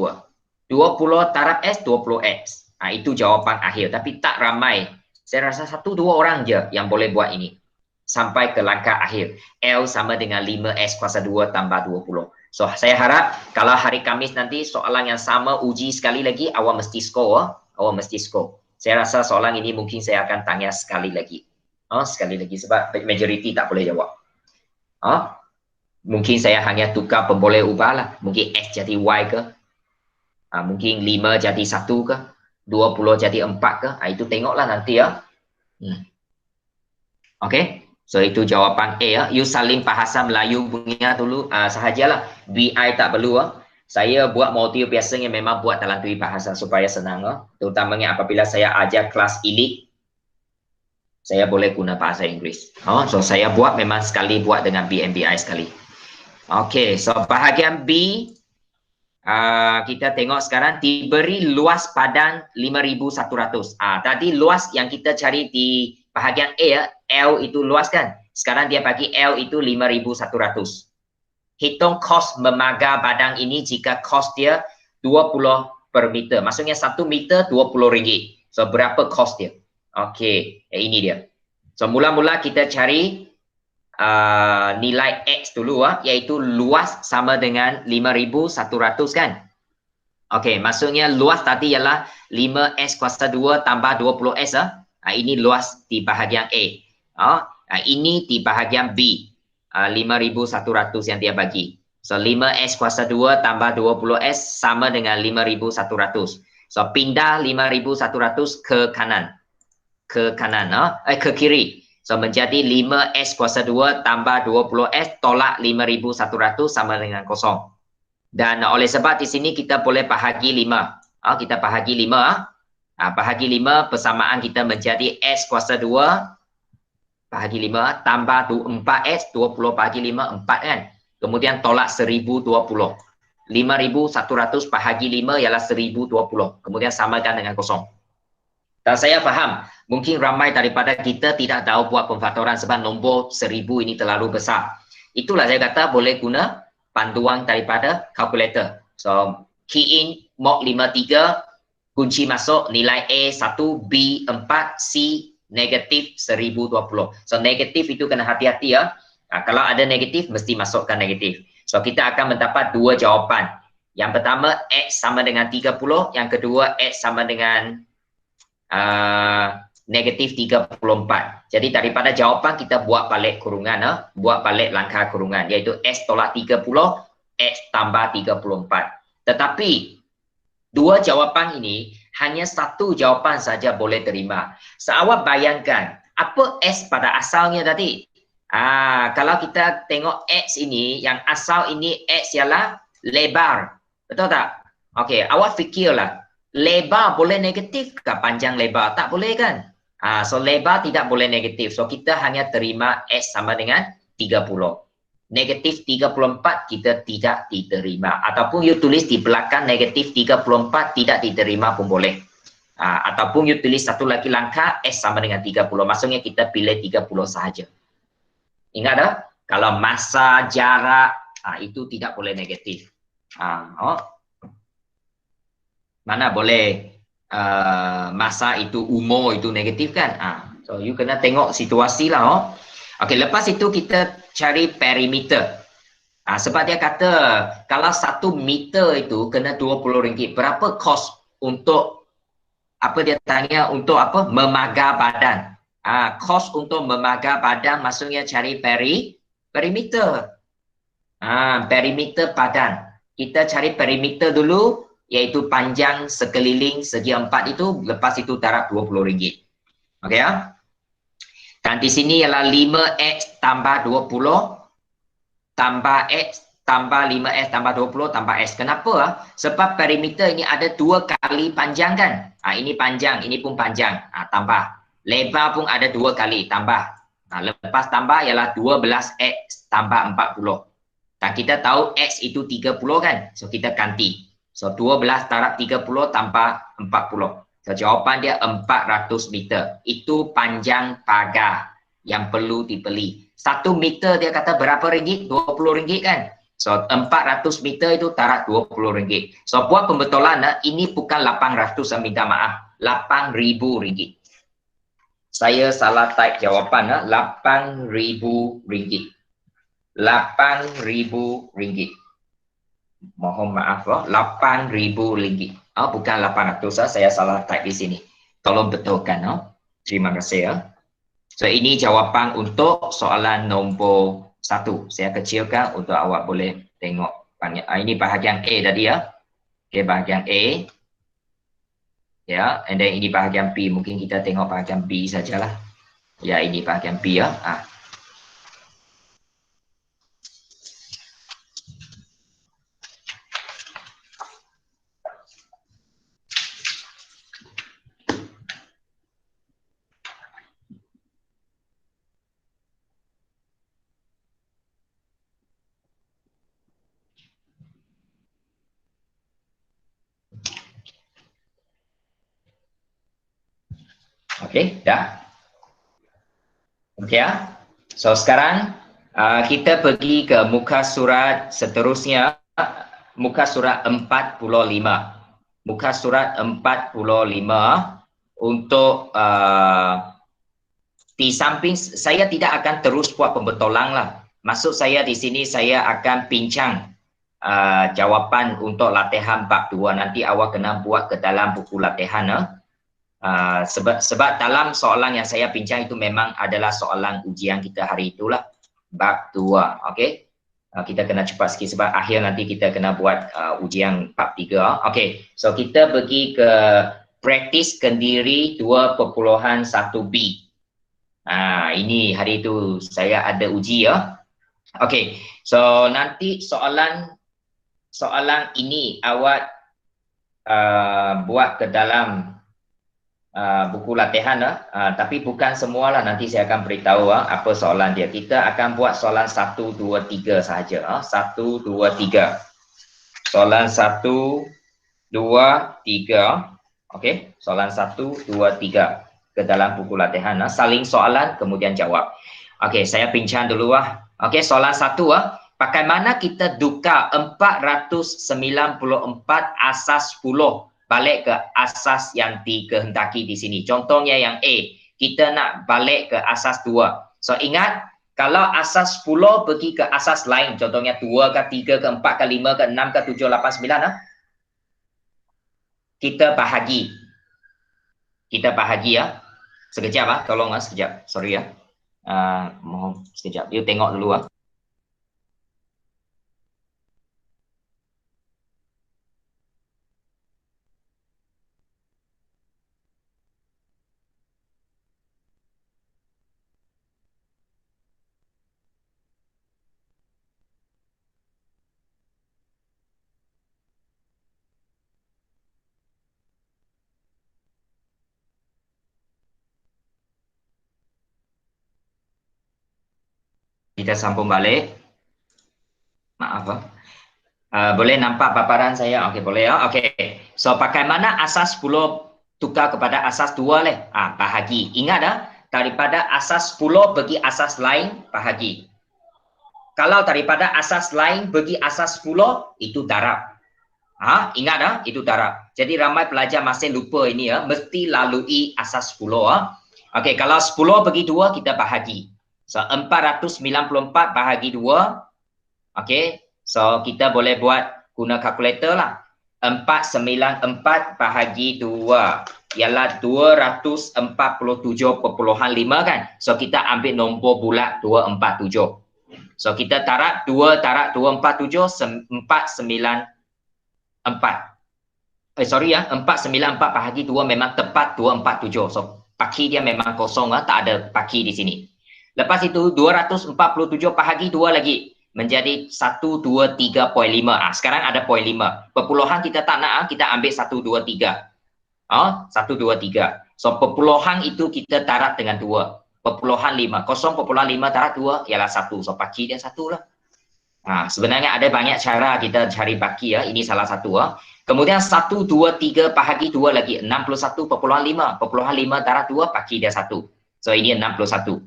20 darab S, 20X. Itu jawapan akhir. Tapi tak ramai. Saya rasa 1-2 orang je yang boleh buat ini. Sampai ke langkah akhir. L sama dengan 5S kuasa 2 tambah 20. So, saya harap kalau hari Khamis nanti soalan yang sama uji sekali lagi, awak mesti skor. Awak mesti skor. Saya rasa soalan ini mungkin saya akan tanya sekali lagi. Sekali lagi sebab majoriti tak boleh jawab. Mungkin saya hanya tukar pemboleh ubah lah. Mungkin X jadi Y ke. Mungkin 5 jadi 1 ke. 20 jadi 4 ke. Itu tengoklah nanti ya. Okey. So itu jawapan A ya. You saling bahasa Melayu punya dulu sahajalah. BI tak perlu. Saya buat modul biasanya memang buat dalam dua bahasa supaya senang. Terutamanya apabila saya ajar kelas elite. Saya boleh guna bahasa Inggeris. So saya buat memang sekali buat dengan BMBI sekali. Okey, so bahagian B kita tengok sekarang diberi luas padang 5,100. Tadi luas yang kita cari di bahagian A L itu luas kan? Sekarang dia bagi L itu 5,100. Hitung kos memagar padang ini jika kos dia 20 per meter. Maksudnya 1 meter RM20. So berapa kos dia? Okey, ini dia. So mula-mula kita cari nilai X dulu iaitu luas sama dengan 5,100 kan. Okey, maksudnya luas tadi ialah 5S kuasa 2 tambah 20S ini luas di bahagian A. Ini di bahagian B. 5,100 yang dia bagi. So 5S kuasa 2 tambah 20S sama dengan 5,100. So pindah 5,100 ke kanan. Ke kiri. So menjadi 5S kuasa 2 tambah 20S tolak 5,100 sama dengan kosong. Dan oleh sebab di sini kita boleh bahagi 5. Kita bahagi 5. Bahagi 5 persamaan kita menjadi S kuasa 2 bahagi 5 tambah 4S 20 bahagi 5 4 kan. Kemudian tolak 1020. 5,100 bahagi 5 ialah 1020. Kemudian samakan dengan kosong. Dan saya faham, mungkin ramai daripada kita tidak tahu buat pemfaktoran sebab nombor 1000 ini terlalu besar. Itulah saya kata boleh guna panduan daripada kalkulator. So, key in mod 53, kunci masuk nilai A 1, B 4, C negatif 1020. So, negatif itu kena hati-hati ya. Kalau ada negatif, mesti masukkan negatif. So, kita akan mendapat dua jawapan. Yang pertama, X sama dengan 30. Yang kedua, X sama dengan negatif 34. Jadi daripada jawapan kita buat balik kurungan, buat balik langkah kurungan, iaitu S tolak 30, X tambah 34. Tetapi dua jawapan ini hanya satu jawapan saja boleh terima. Seawak bayangkan apa S pada asalnya tadi. Kalau kita tengok X ini, yang asal ini X ialah lebar, betul tak? Okey, awak fikirlah, lebar boleh negatif ke panjang lebar? Tak boleh kan? So lebar tidak boleh negatif. So kita hanya terima S sama dengan 30. Negatif 34 kita tidak diterima. Ataupun you tulis di belakang negatif 34 tidak diterima pun boleh. Ataupun you tulis satu lagi langkah S sama dengan 30. Maksudnya kita pilih 30 sahaja. Ingat dah? Kalau masa, jarak, itu tidak boleh negatif. Mana boleh masa itu umur itu negatif kan? So you kena tengok situasi lah. Okey, lepas itu kita cari perimeter. Sebab dia kata kalau 1 meter itu kena RM20. Berapa kos untuk apa dia tanya untuk apa? Memagar badan. Kos untuk memagar badan maksudnya cari perimeter. Perimeter badan. Kita cari perimeter dulu, iaitu panjang sekeliling segi 4 itu, lepas itu darab RM20. Okey ya? Dan di sini ialah 5X tambah 20 tambah X tambah 5S tambah 20 tambah S. Kenapa? Sebab perimeter ini ada 2 kali panjang kan? Ini panjang, ini pun panjang. Tambah. Lebar pun ada 2 kali, tambah. Lepas tambah ialah 12X tambah 40. Dan kita tahu X itu 30 kan? So kita ganti. So 12 darab 30 tambah 40. So jawapan dia 400 meter. Itu panjang pagar yang perlu dibeli. 1 meter dia kata berapa ringgit? RM20 kan? So 400 meter itu darab RM20. So buat pembetulan, ini bukan 800, saya minta maaf. RM8,000. Saya salah type jawapan, RM8,000. RM8,000. Mohon maaf, RM8,000. Bukan 800, saya salah type di sini. Tolong betulkan. Terima kasih. So ini jawapan untuk soalan nombor 1. Saya kecilkan untuk awak boleh tengok. Ini bahagian A tadi ya. Okay, bahagian A. Ya, and then ini bahagian B. Mungkin kita tengok bahagian B sajalah. Ya, ini bahagian B ya. Okey, dah. Okey ya. So sekarang kita pergi ke muka surat seterusnya, muka surat 45. Muka surat 45 untuk di samping saya tidak akan terus buat pembetulan lah. Maksud saya di sini saya akan bincang jawapan untuk latihan bab 2. Nanti awak kena buat ke dalam buku latihan. Sebab dalam soalan yang saya bincang itu memang adalah soalan ujian kita hari itulah, bab 2. Okey, kita kena cepat sikit sebab akhir nanti kita kena buat ujian bab 3. Okey, so kita pergi ke praktis kendiri 2.1b. Ini hari itu saya ada uji ya. Okey, so nanti soalan ini awak buat ke dalam buku latihan tapi bukan semualah, nanti saya akan beritahu apa soalan dia. Kita akan buat soalan 1, 2, 3 sahaja. 1, 2, 3. Soalan 1, 2, 3. Okey, soalan 1, 2, 3 ke dalam buku latihan. Saling soalan kemudian jawab. Okey, saya bincang dulu Okey, soalan 1 bagaimana kita tukar 494 asas 10 balik ke asas yang dikehendaki di sini. Contohnya yang A, kita nak balik ke asas 2. So ingat, kalau asas 10 pergi ke asas lain, contohnya 2 ke 3 ke 4 ke 5 ke 6 ke 7, 8, 9 kita bahagi. Kita bahagi Sekejap tolong sekejap. Sorry mohon sekejap. You tengok dulu Kita sambung balik. Maaf boleh nampak paparan saya? Okey, boleh Okey. So bagaimana asas 10 tukar kepada asas 2 leh? Bahagi. Ingat daripada asas 10 pergi asas lain, bahagi. Kalau daripada asas lain pergi asas 10, itu darab. Ingat itu darab. Jadi ramai pelajar masih lupa ini mesti lalui asas 10 Okey, kalau 10 pergi 2 kita bahagi. So 494 bahagi 2. Okey. So kita boleh buat guna kalkulator lah. 494 bahagi 2 ialah 247.5 kan. So kita ambil nombor bulat 247. So kita tarak 2 tarak 247 494. Sorry 494 bahagi 2 memang tepat 247. So paki dia memang kosong tak ada paki di sini. Lepas itu 247 bahagi 2 lagi menjadi 123.5. Sekarang ada 0.5. Perpuluhan kita tak nak kita ambil 123. 123. So perpuluhan itu kita tarak dengan 2. Perpuluhan 5. 0.5 tarak 2 ialah 1. So paki dia 1 lah. Sebenarnya ada banyak cara kita cari baki Ini salah satu Kemudian 1, 2, 3 bahagi 2 lagi 61.5. Perpuluhan 5 tarak 2 baki dia 1. So ini 61.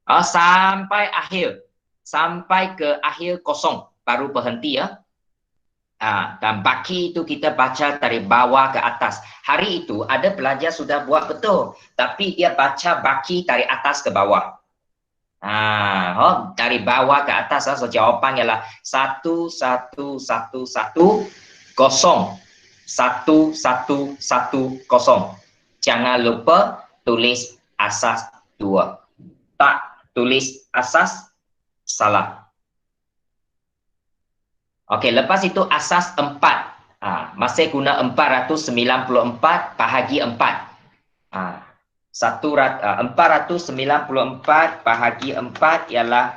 Sampai akhir. Sampai ke akhir kosong baru berhenti dan baki itu kita baca dari bawah ke atas. Hari itu ada pelajar sudah buat betul, tapi dia baca baki dari atas ke bawah. Dari bawah ke atas so jawapan ialah 1111 0 1110. Jangan lupa tulis asas 2. Tak tulis asas, salah. Okey, lepas itu asas 4. Masih guna 494 bahagi 4. 494 bahagi 4 ialah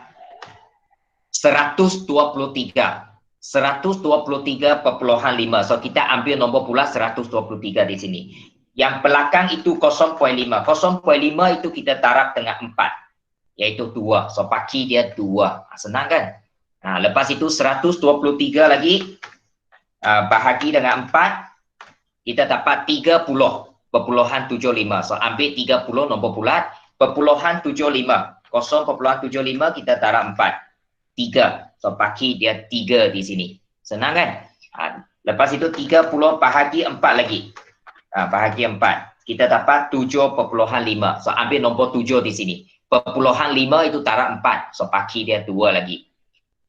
123. 123.5. So kita ambil nombor pula 123 di sini. Yang belakang itu 0.5. 0.5 itu kita tarak dengan 4. Iaitu 2. So paki dia 2. Senang kan? Lepas itu 123 lagi bahagi dengan 4. Kita dapat 30.75. So ambil 30 nombor bulat. Perpuluhan 75. 0.75 kita tarak 4. 3. So paki dia 3 di sini. Senang kan? Lepas itu 30 bahagi 4 lagi. Bahagi 4. Kita dapat 7.5. So ambil nombor 7 di sini. Perpuluhan 5 itu tarak 4. So paki dia 2 lagi.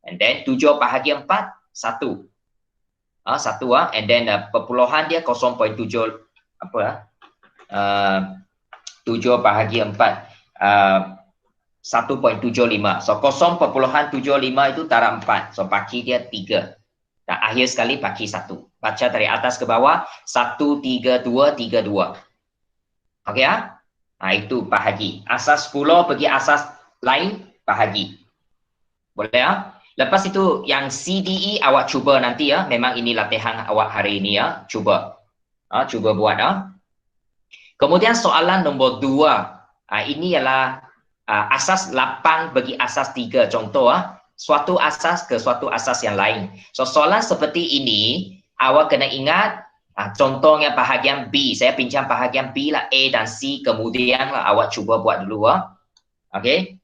And then 7 bahagi 4, 1. 1 and then perpuluhan dia 0.7 7 bahagi 4 1.75. So 0.75 itu tarak 4. So paki dia 3. Dan akhir sekali paki 1. Baca dari atas ke bawah 1, 3, 2, 3, 2. Okey Itu bahagi. Asas 10 pergi asas lain, bahagi. Boleh ya? Lepas itu yang CDE awak cuba nanti ya. Memang ini latihan awak hari ini ya. Cuba. Cuba buat ya. Kemudian soalan nombor 2. Ini ialah asas 8 bagi asas 3. Contoh suatu asas ke suatu asas yang lain. So soalan seperti ini awak kena ingat contohnya bahagian B. Saya pinjam bahagian B lah, A dan C. Kemudian lah awak cuba buat dulu Okey.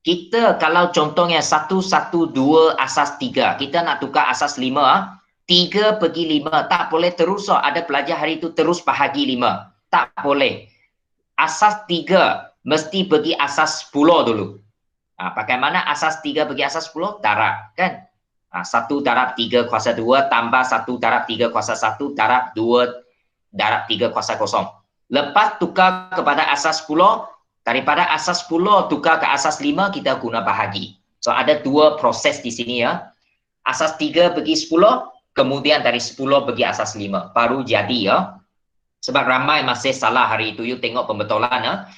Kita kalau contohnya 112 asas 3, kita nak tukar asas 5, 3 pergi 5, tak boleh terus ada pelajar hari itu terus bahagi 5. Tak boleh. Asas 3 mesti pergi asas 10 dulu. Bagaimana asas 3 pergi asas 10? Darab, kan? 1 darab 3 kuasa 2 tambah 1 darab 3 kuasa 1 darab 2 darab 3 kuasa 0. Lepas tukar kepada asas 10, daripada asas 10 tukar ke asas 5, kita guna bahagi. So ada 2 proses di sini ya. Asas 3 pergi 10, kemudian dari 10 pergi asas 5. Baru jadi ya. Sebab ramai masih salah hari itu. You tengok pembetulan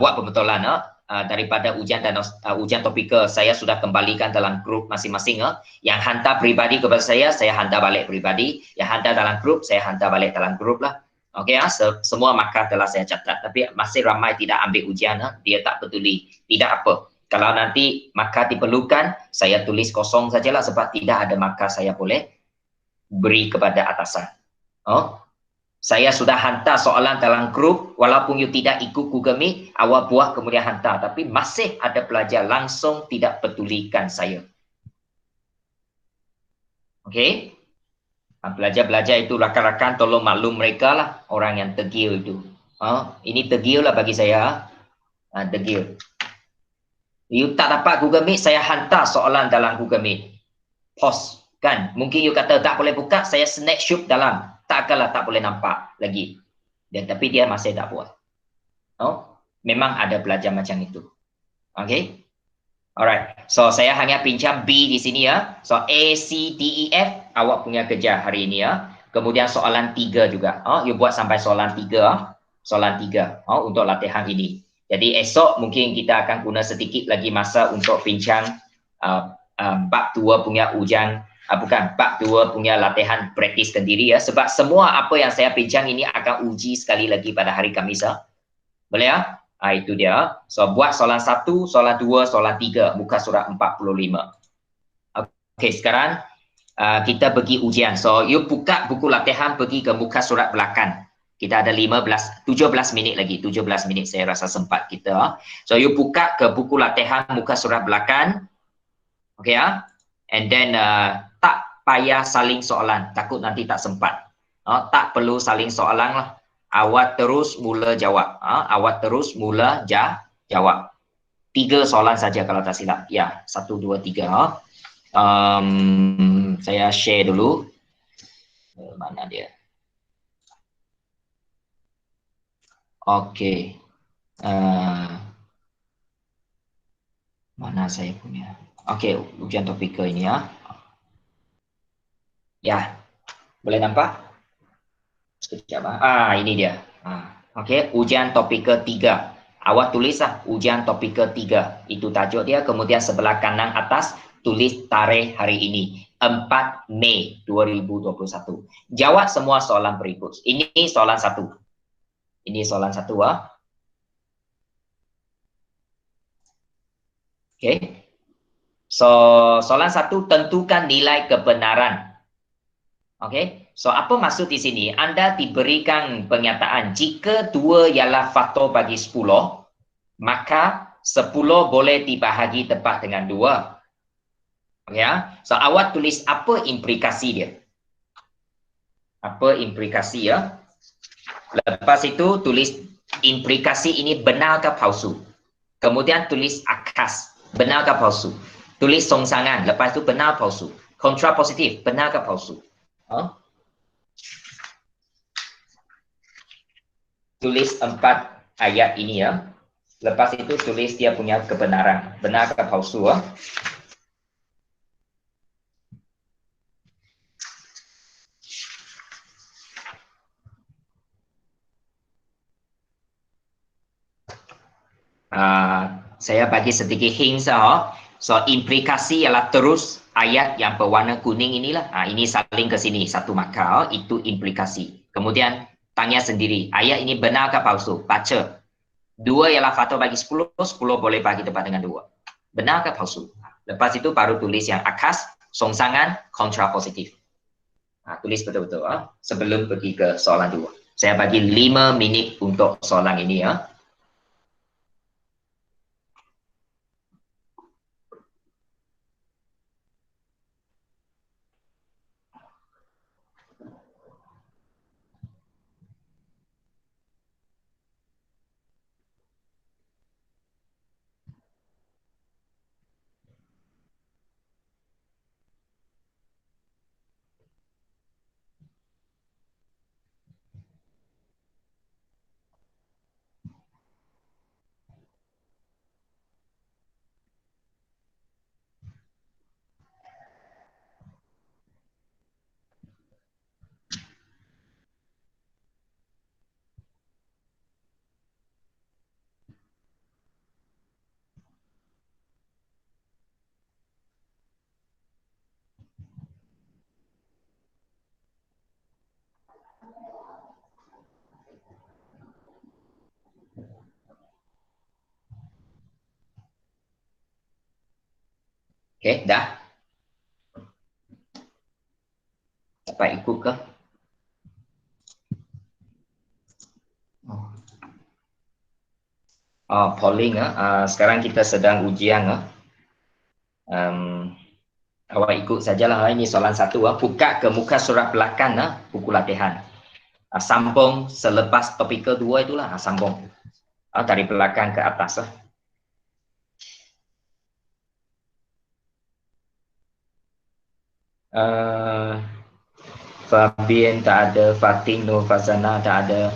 buat pembetulan daripada ujian dan ujian topikal. Saya sudah kembalikan dalam grup masing-masing Yang hantar peribadi kepada saya hantar balik peribadi. Yang hantar dalam grup, saya hantar balik dalam grup lah. Okey semua markah telah saya catat, tapi masih ramai tidak ambil ujian dia tak peduli. Tidak apa. Kalau nanti markah diperlukan, saya tulis kosong sajalah sebab tidak ada markah saya boleh beri kepada atasan. Saya sudah hantar soalan dalam grup, walaupun you tidak ikut Google Meet, awak buat kemudian hantar, tapi masih ada pelajar langsung tidak pedulikan saya. Okey? Belajar-belajar itu rakan-rakan tolong maklum mereka lah, orang yang degil itu. Ini degil lah bagi saya. Degil. You tak dapat Google Meet, saya hantar soalan dalam Google Meet. Pause, kan? Mungkin you kata tak boleh buka, saya snapshot dalam. Takkanlah tak boleh nampak lagi. Tapi dia masih tak buat. Memang ada pelajar macam itu. Okay? Alright. So, saya hanya pinjam B di sini ya. So, A, C, D, E, F. Awak punya kerja hari ini ya. Kemudian soalan 3 juga. You buat sampai soalan 3. Soalan 3 untuk latihan ini. Jadi, esok mungkin kita akan guna sedikit lagi masa untuk pinjam bab 2 punya ujian. Bukan, bab 2 punya latihan praktis sendiri ya. Sebab semua apa yang saya pinjam ini akan uji sekali lagi pada hari Khamis Boleh ya? Itu dia. So, buat soalan 1, soalan 2, soalan 3, muka surat 45. Okey, sekarang kita pergi ujian. So, you buka buku latihan, pergi ke muka surat belakang. Kita ada 17 minit lagi. 17 minit saya rasa sempat kita. So, you buka ke buku latihan, muka surat belakang. Okey ya? And then, tak payah saling soalan. Takut nanti tak sempat. Tak perlu saling soalan lah. Awak terus mula jawab. Awak terus mula jawab. 3 soalan saja kalau tak silap. Ya, 1, 2, 3. Saya share dulu. Mana dia? Okey. Mana saya punya? Okey, ujian topikal ini ya. Ya, boleh nampak? Sekejap ini dia. Okey, ujian topikal 3. Awak tulislah ujian topikal 3. Itu tajuk dia. Kemudian sebelah kanan atas tulis tarikh hari ini. 4 Mei 2021. Jawab semua soalan berikut. Ini soalan 1. Ini soalan 1 Okey. So, soalan 1, tentukan nilai kebenaran. Okey. So, apa maksud di sini? Anda diberikan pernyataan jika 2 ialah faktor bagi 10, maka 10 boleh dibahagi tepat dengan 2. Ya. So, awak tulis apa implikasi dia? Apa implikasi ya? Lepas itu tulis implikasi ini benar ke palsu. Kemudian tulis akas, benar ke palsu. Tulis songsangan, lepas itu benar palsu. Kontra positif, benar ke palsu. Tulis 4 ayat ini ya. Lepas itu tulis dia punya kebenaran. Benar ke palsu Saya bagi sedikit hint sah. So implikasi ialah terus ayat yang berwarna kuning inilah. Ini saling ke sini satu markah, itu implikasi. Kemudian tanya sendiri, ayat ini benar ke palsu? Baca. 2 ialah faktor bagi 10, 10 boleh bagi tepat dengan 2. Benar ke palsu? Lepas itu baru tulis yang akas, songsangan, kontra positif. Tulis betul-betul sebelum pergi ke soalan 2. Saya bagi 5 minit untuk soalan ini ya. Okey, dah? Dapat ikut ke? Polling sekarang kita sedang ujian awak ikut sajalah ini soalan 1 buka ke muka surat belakang buku latihan. Sambung selepas topik kedua itulah sambung dari belakang ke atas Fabian tak ada, Fatin Nur Fazana tak ada.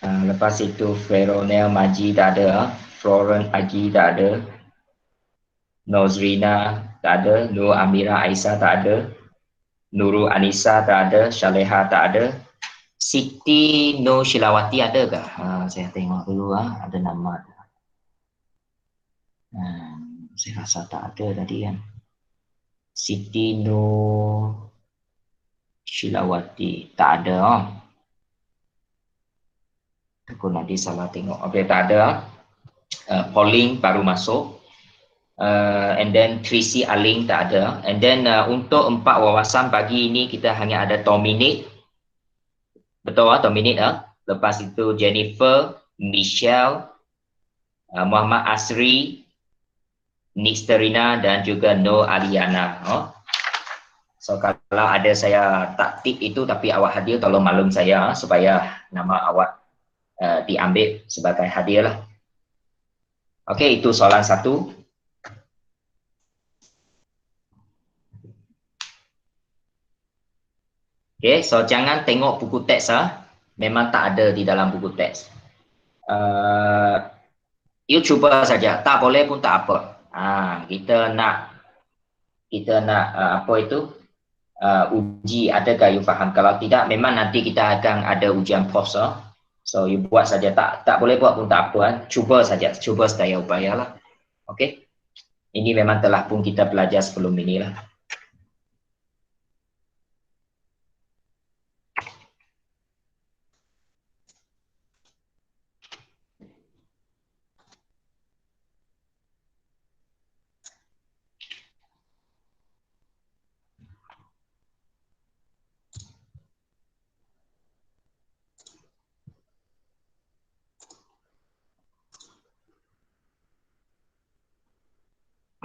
Lepas itu Veronel Maji tak ada, Florence Agi tak ada, Nozrina tak ada, Nur Amira Aisyah tak ada, Nurul Anissa tak ada, Syaleha tak ada, Siti Nur Shilawati ada ke? Saya tengok dulu ada nama. Saya rasa tak ada tadi kan. Siti Nur Shilawati tak ada. Aku nanti salah tengok. Okey, tak ada. Pauline baru masuk. And then Tracy Aling tak ada. And then untuk 4 wawasan pagi ini kita hanya ada Dominic. Betul Dominic Lepas itu Jennifer, Michelle, Muhammad Asri, Nixterina dan juga No Aliana. So kalau ada saya tak tip itu tapi awak hadir tolong maklum saya supaya nama awak diambil sebagai hadiah lah. Okey, itu soalan 1. Okey, so jangan tengok buku teks memang tak ada di dalam buku teks. You cuba saja, tak boleh pun tak apa. Kita nak apa itu uji adakah you faham. Kalau tidak memang nanti kita akan ada ujian pos so you buat saja, tak boleh buat pun tak apa cuba saja, cuba sedaya upaya lah. Okey, ini memang telah pun kita belajar sebelum ini lah.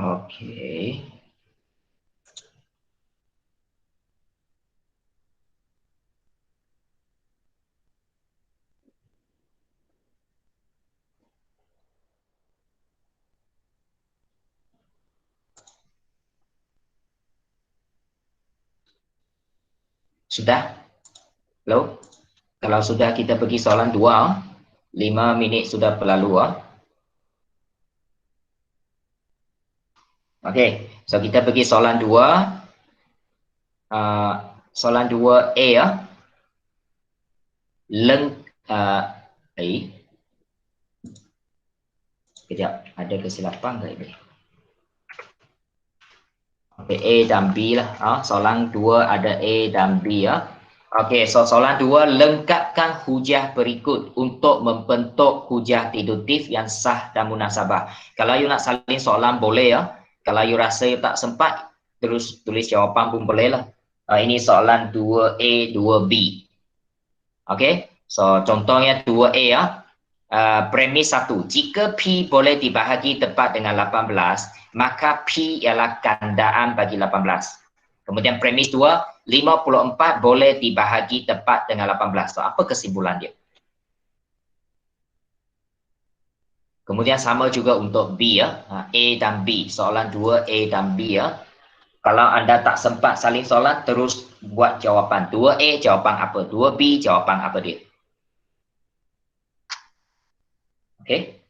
Okey. Sudah? Hello? Kalau sudah kita pergi soalan 2, 5 minit sudah berlalu Okey, so kita pergi soalan 2. Soalan 2A Sekejap, ada kesilapan ke ini? Okey, A dan B lah. Soalan 2 ada A dan B ya. Okey, so soalan 2, lengkapkan hujah berikut untuk membentuk hujah deduktif yang sah dan munasabah. Kalau you nak salin soalan boleh ya. Kalau you rasa you tak sempat, terus tulis jawapan pun boleh lah. Ini soalan 2A, 2B. Okey, so contohnya 2A ya. Premis 1, jika P boleh dibahagi tepat dengan 18, maka P ialah gandaan bagi 18. Kemudian premis 2, 54 boleh dibahagi tepat dengan 18. So, apa kesimpulan dia? Kemudian sama juga untuk B ya, A dan B. Soalan 2, A dan B ya. Kalau anda tak sempat salin soalan, terus buat jawapan. 2A jawapan apa? 2B jawapan apa dia? Okey.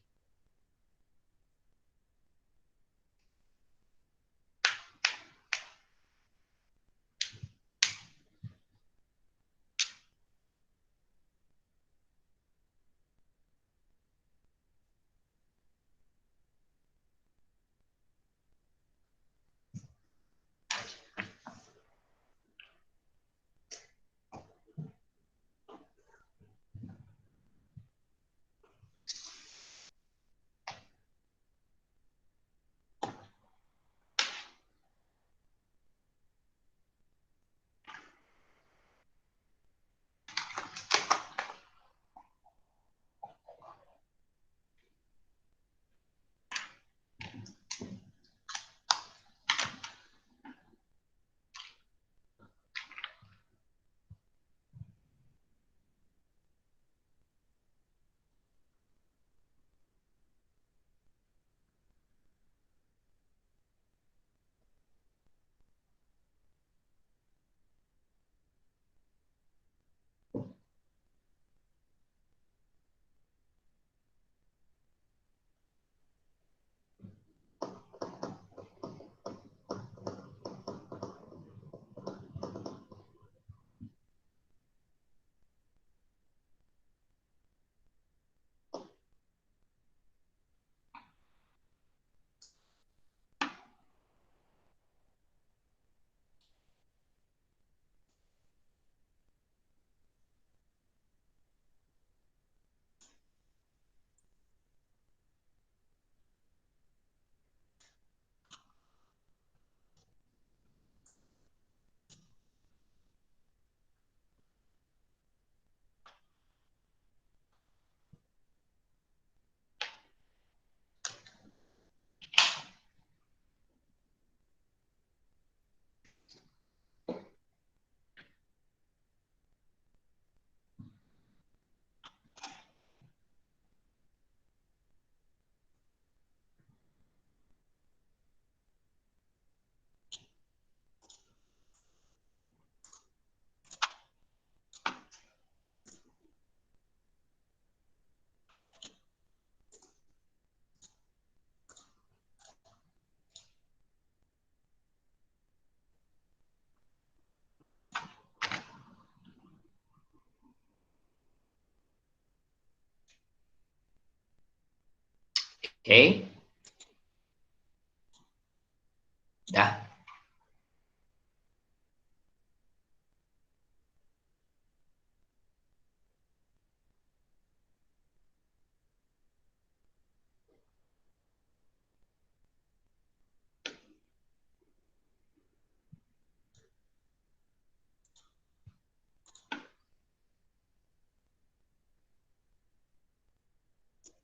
Okey. Dah.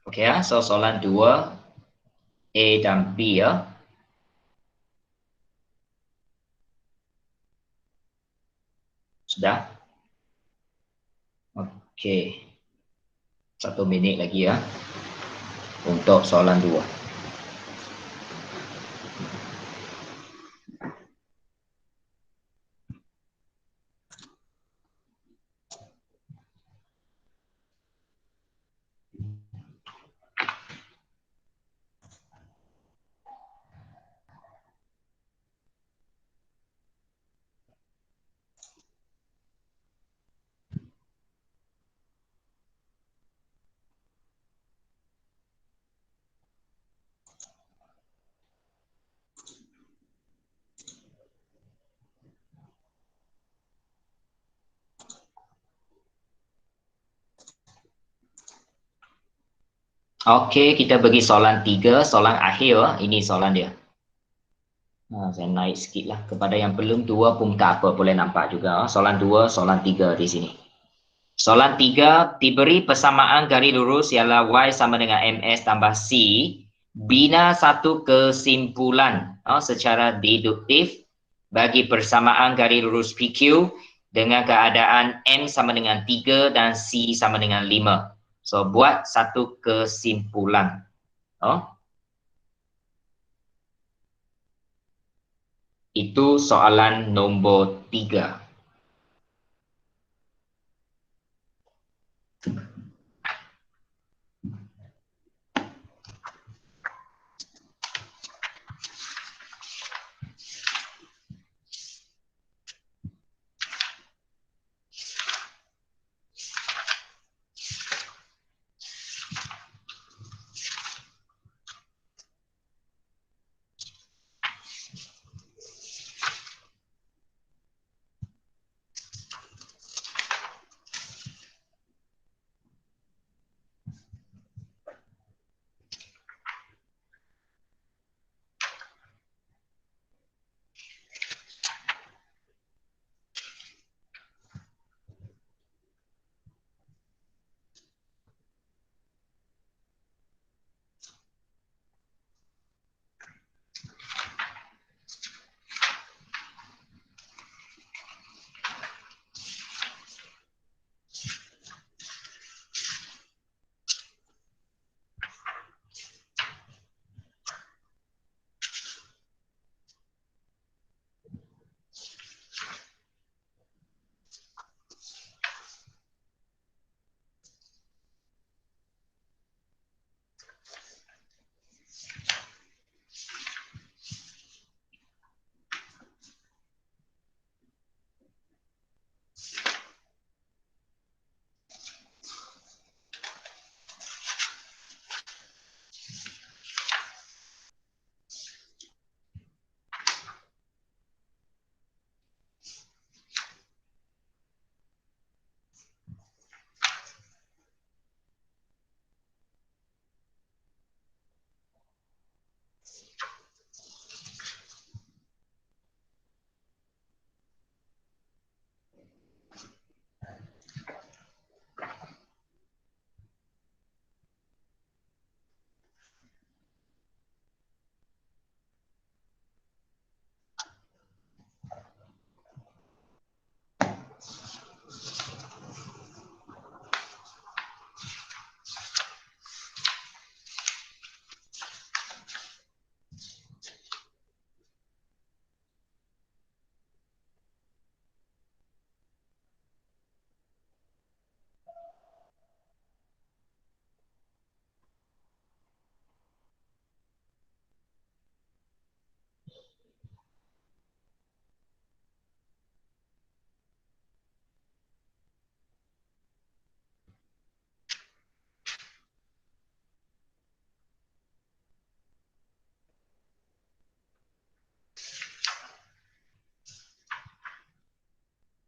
Okey ya, so soalan 2, A dan B ya. Sudah? Okey. 1 minit lagi ya untuk soalan 2. Okey, kita bagi soalan 3, soalan akhir. Ini soalan dia. Saya naik sikit lah. Kepada yang belum 2 pun tak apa, boleh nampak juga. Soalan 2, soalan 3 di sini. Soalan 3, diberi persamaan garis lurus ialah Y sama dengan MS tambah C. Bina satu kesimpulan secara deduktif bagi persamaan garis lurus PQ dengan keadaan M sama dengan 3 dan C sama dengan 5. So, buat satu kesimpulan. Itu soalan nombor 3.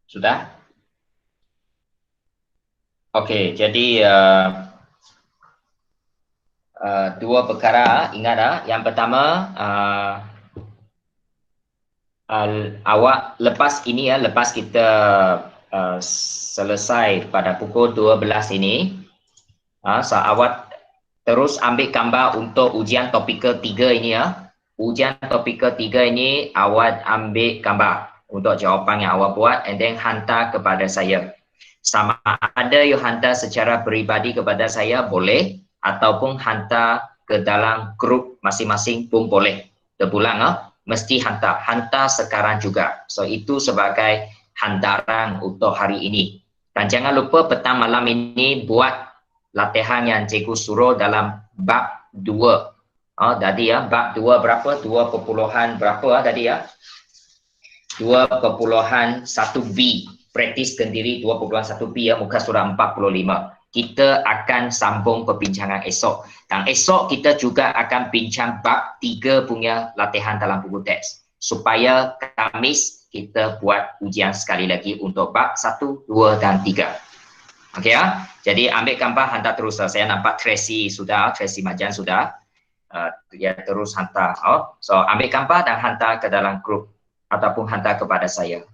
Sudah? Okey, jadi dua perkara, ingat yang pertama awak lepas ini lepas kita selesai pada pukul 12 ini, awak terus ambil gambar untuk ujian topikal 3 ini Ujian topikal 3 ini awak ambil gambar untuk jawapan yang awak buat and then hantar kepada saya. Sama ada you hantar secara peribadi kepada saya boleh, ataupun hantar ke dalam grup masing-masing pun boleh. Terpulang mesti hantar sekarang juga. So itu sebagai hantaran untuk hari ini. Dan jangan lupa petang malam ini buat latihan yang cikgu suruh dalam bab 2. Tadi bab 2 berapa? 2 berapa tadi 2.1b. Praktis kendiri 2.1b muka surat 45. Kita akan sambung perbincangan esok. Dan esok kita juga akan bincang bab 3 punya latihan dalam buku teks. Supaya Khamis kita buat ujian sekali lagi untuk bab 1, 2 dan 3. Okey ya. Jadi ambil gambar hantar terus. Saya nampak Tracy Majan sudah. Dia terus hantar. So ambil gambar dan hantar ke dalam grup ataupun hantar kepada saya.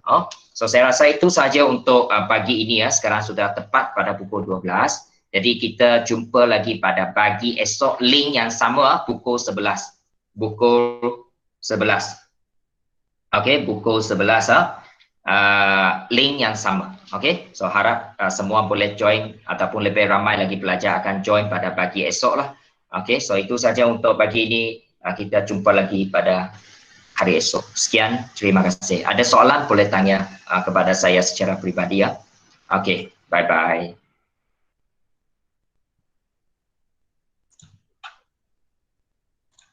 So saya rasa itu saja untuk pagi ini ya. Sekarang sudah tepat pada pukul 12. Jadi kita jumpa lagi pada pagi esok, link yang sama pukul 11. Pukul 11. Okey, pukul 11 link yang sama. Okey, so harap semua boleh join ataupun lebih ramai lagi pelajar akan join pada pagi esok lah. Okey, so itu saja untuk pagi ini. Kita jumpa lagi pada hari esok. Sekian, terima kasih. Ada soalan boleh tanya kepada saya secara pribadi ya. Okey, bye-bye.